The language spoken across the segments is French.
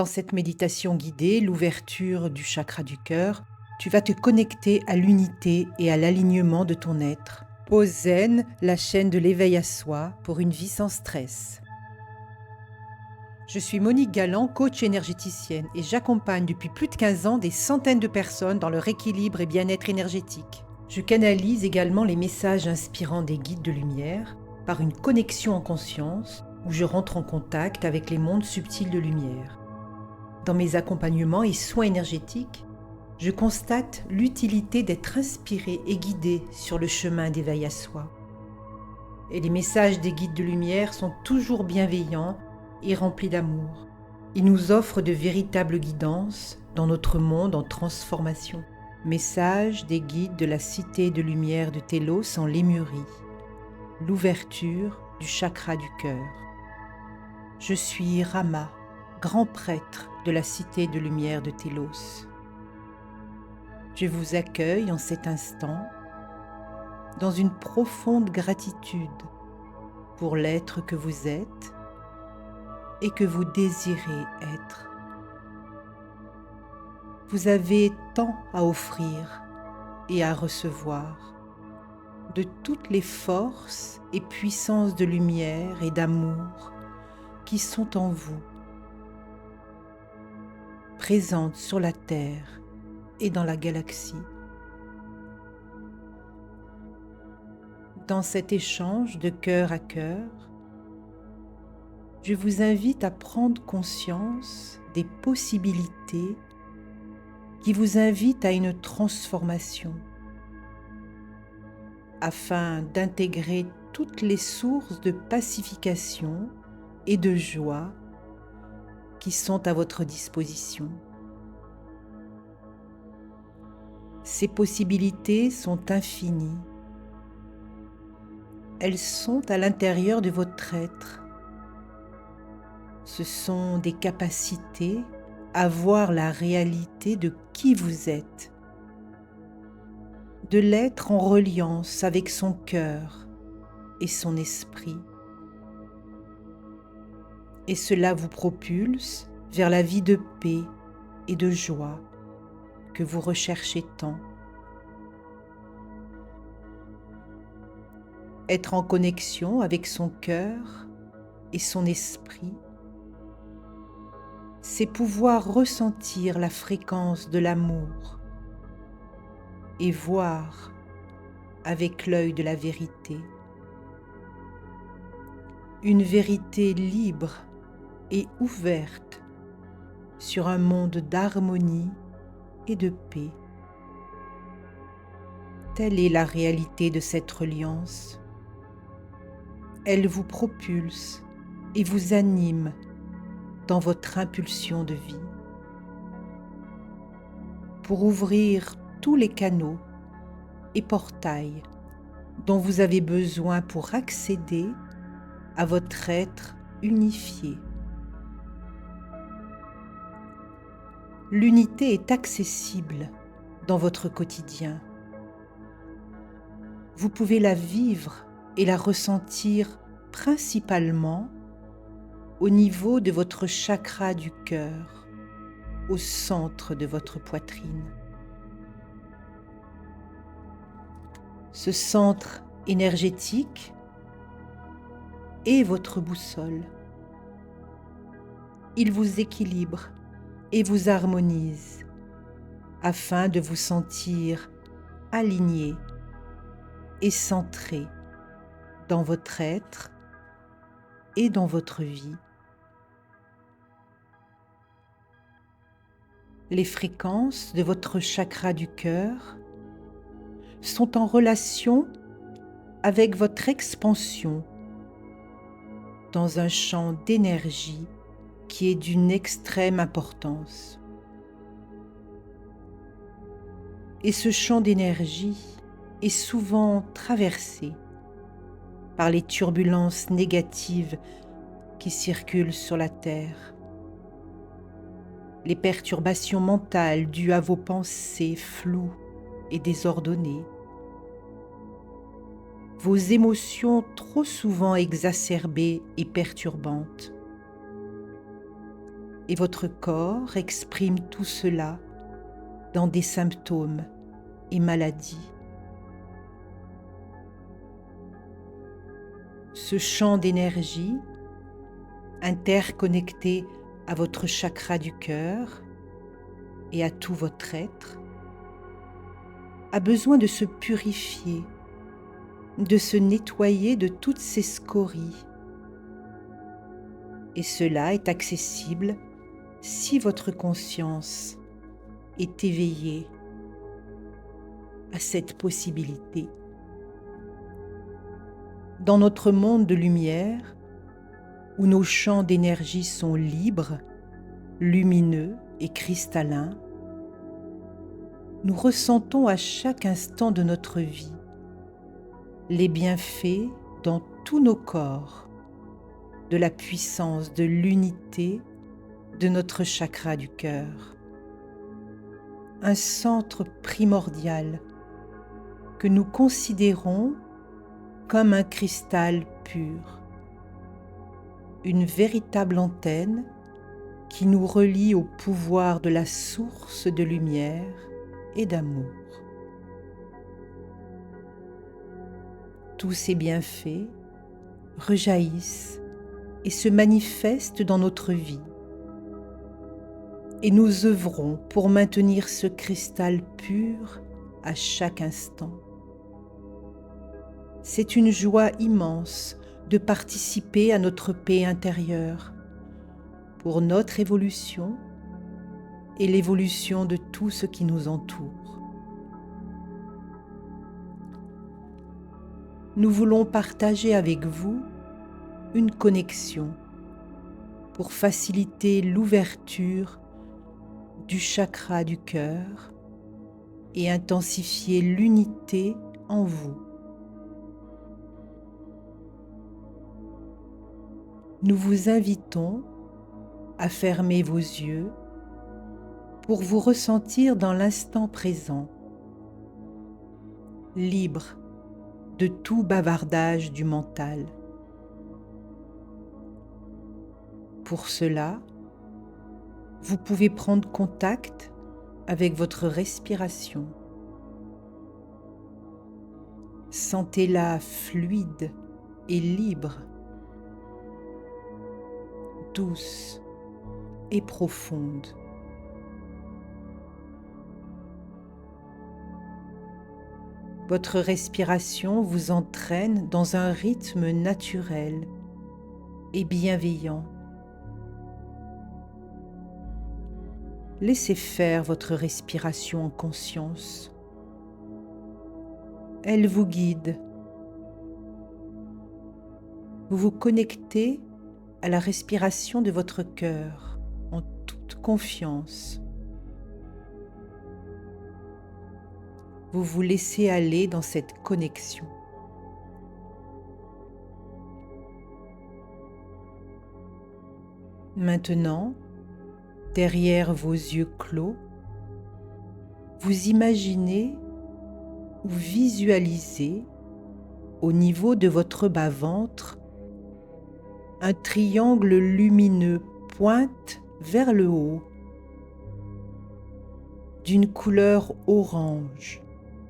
Dans cette méditation guidée, l'ouverture du chakra du cœur, tu vas te connecter à l'unité et à l'alignement de ton être. Pose zen, la chaîne de l'éveil à soi pour une vie sans stress. Je suis Monique Galland, coach énergéticienne et j'accompagne depuis plus de 15 ans des centaines de personnes dans leur équilibre et bien-être énergétique. Je canalise également les messages inspirants des guides de lumière par une connexion en conscience où je rentre en contact avec les mondes subtils de lumière. Dans mes accompagnements et soins énergétiques, je constate l'utilité d'être inspiré et guidé sur le chemin d'éveil à soi. Et les messages des guides de lumière sont toujours bienveillants et remplis d'amour. Ils nous offrent de véritables guidances dans notre monde en transformation. Message des guides de la cité de lumière de Télos en Lémurie. L'ouverture du chakra du cœur. Je suis Rama, grand prêtre de la cité de lumière de Télos. Je vous accueille en cet instant dans une profonde gratitude pour l'être que vous êtes et que vous désirez être. Vous avez tant à offrir et à recevoir de toutes les forces et puissances de lumière et d'amour qui sont en vous, présentes sur la Terre et dans la galaxie. Dans cet échange de cœur à cœur, je vous invite à prendre conscience des possibilités qui vous invitent à une transformation, afin d'intégrer toutes les sources de pacification et de joie qui sont à votre disposition. Ces possibilités sont infinies. Elles sont à l'intérieur de votre être. Ce sont des capacités à voir la réalité de qui vous êtes, de l'être en reliance avec son cœur et son esprit. Et cela vous propulse vers la vie de paix et de joie que vous recherchez tant. Être en connexion avec son cœur et son esprit, c'est pouvoir ressentir la fréquence de l'amour et voir avec l'œil de la vérité. Une vérité libre et ouverte sur un monde d'harmonie et de paix. Telle est la réalité de cette reliance. Elle vous propulse et vous anime dans votre impulsion de vie. Pour ouvrir tous les canaux et portails dont vous avez besoin pour accéder à votre être unifié. L'unité est accessible dans votre quotidien. Vous pouvez la vivre et la ressentir principalement au niveau de votre chakra du cœur, au centre de votre poitrine. Ce centre énergétique est votre boussole. Il vous équilibre et vous harmonise afin de vous sentir aligné et centré dans votre être et dans votre vie. Les fréquences de votre chakra du cœur sont en relation avec votre expansion dans un champ d'énergie qui est d'une extrême importance. Et ce champ d'énergie est souvent traversé par les turbulences négatives qui circulent sur la Terre. Les perturbations mentales dues à vos pensées floues et désordonnées, vos émotions trop souvent exacerbées et perturbantes, et votre corps exprime tout cela dans des symptômes et maladies. Ce champ d'énergie, interconnecté à votre chakra du cœur et à tout votre être, a besoin de se purifier, de se nettoyer de toutes ces scories. Et cela est accessible si votre conscience est éveillée à cette possibilité. Dans notre monde de lumière, où nos champs d'énergie sont libres, lumineux et cristallins, nous ressentons à chaque instant de notre vie les bienfaits dans tous nos corps de la puissance de l'unité de notre chakra du cœur. Un centre primordial que nous considérons comme un cristal pur, une véritable antenne qui nous relie au pouvoir de la source de lumière et d'amour. Tous ces bienfaits rejaillissent et se manifestent dans notre vie. Et nous œuvrons pour maintenir ce cristal pur à chaque instant. C'est une joie immense de participer à notre paix intérieure, pour notre évolution et l'évolution de tout ce qui nous entoure. Nous voulons partager avec vous une connexion pour faciliter l'ouverture du chakra du cœur et intensifier l'unité en vous. Nous vous invitons à fermer vos yeux pour vous ressentir dans l'instant présent, libre de tout bavardage du mental. Pour cela, vous pouvez prendre contact avec votre respiration. Sentez-la fluide et libre, douce et profonde. Votre respiration vous entraîne dans un rythme naturel et bienveillant. Laissez faire votre respiration en conscience. Elle vous guide. Vous vous connectez à la respiration de votre cœur en toute confiance. Vous vous laissez aller dans cette connexion. Maintenant, derrière vos yeux clos, vous imaginez ou visualisez au niveau de votre bas-ventre un triangle lumineux pointe vers le haut, d'une couleur orange,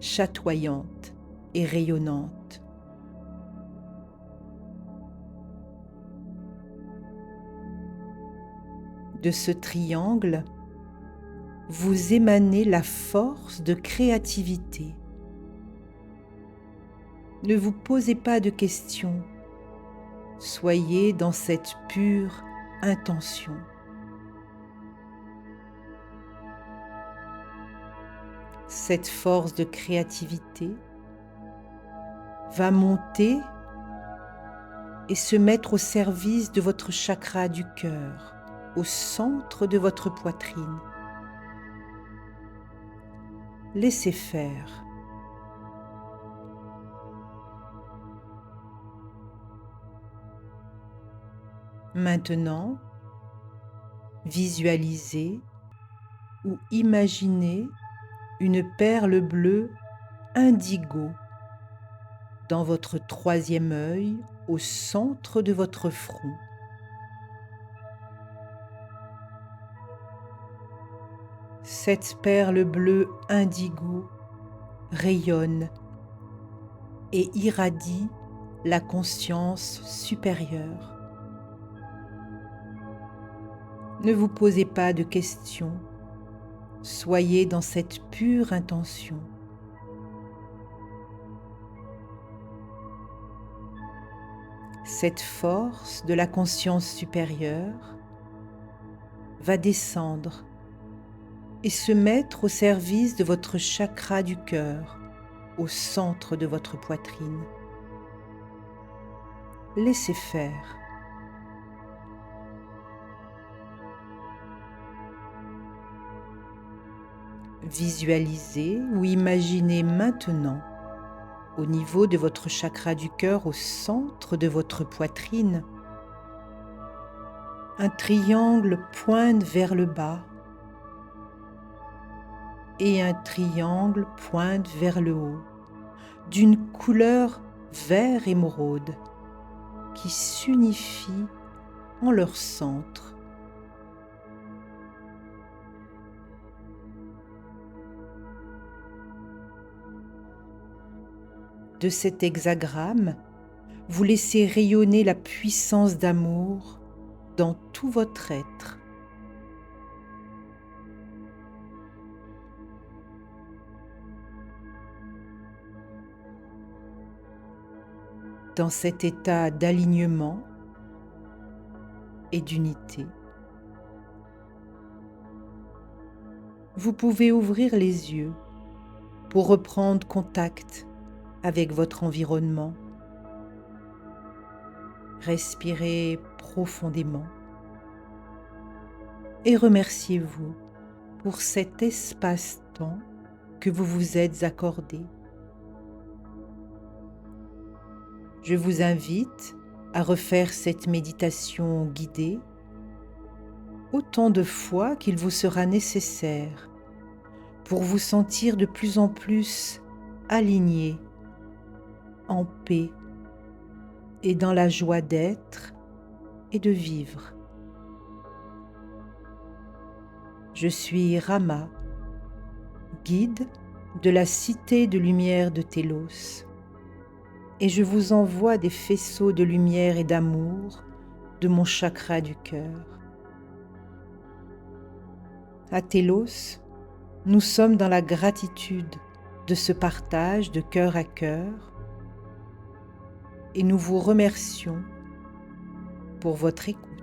chatoyante et rayonnante. De ce triangle, vous émanez la force de créativité. Ne vous posez pas de questions. Soyez dans cette pure intention. Cette force de créativité va monter et se mettre au service de votre chakra du cœur, au centre de votre poitrine. Laissez faire. Maintenant, visualisez ou imaginez une perle bleue indigo dans votre troisième œil au centre de votre front. Cette perle bleue indigo rayonne et irradie la conscience supérieure. Ne vous posez pas de questions, soyez dans cette pure intention. Cette force de la conscience supérieure va descendre et se mettre au service de votre chakra du cœur, au centre de votre poitrine. Laissez faire. Visualisez ou imaginez maintenant, au niveau de votre chakra du cœur, au centre de votre poitrine, un triangle pointe vers le bas et un triangle pointe vers le haut, d'une couleur vert émeraude qui s'unifient en leur centre. De cet hexagramme, vous laissez rayonner la puissance d'amour dans tout votre être. Dans cet état d'alignement et d'unité, vous pouvez ouvrir les yeux pour reprendre contact avec votre environnement. Respirez profondément et remerciez-vous pour cet espace-temps que vous vous êtes accordé. Je vous invite à refaire cette méditation guidée autant de fois qu'il vous sera nécessaire pour vous sentir de plus en plus aligné, en paix et dans la joie d'être et de vivre. Je suis Rama, guide de la cité de lumière de Télos, et je vous envoie des faisceaux de lumière et d'amour de mon chakra du cœur. À Télos, nous sommes dans la gratitude de ce partage de cœur à cœur et nous vous remercions pour votre écoute.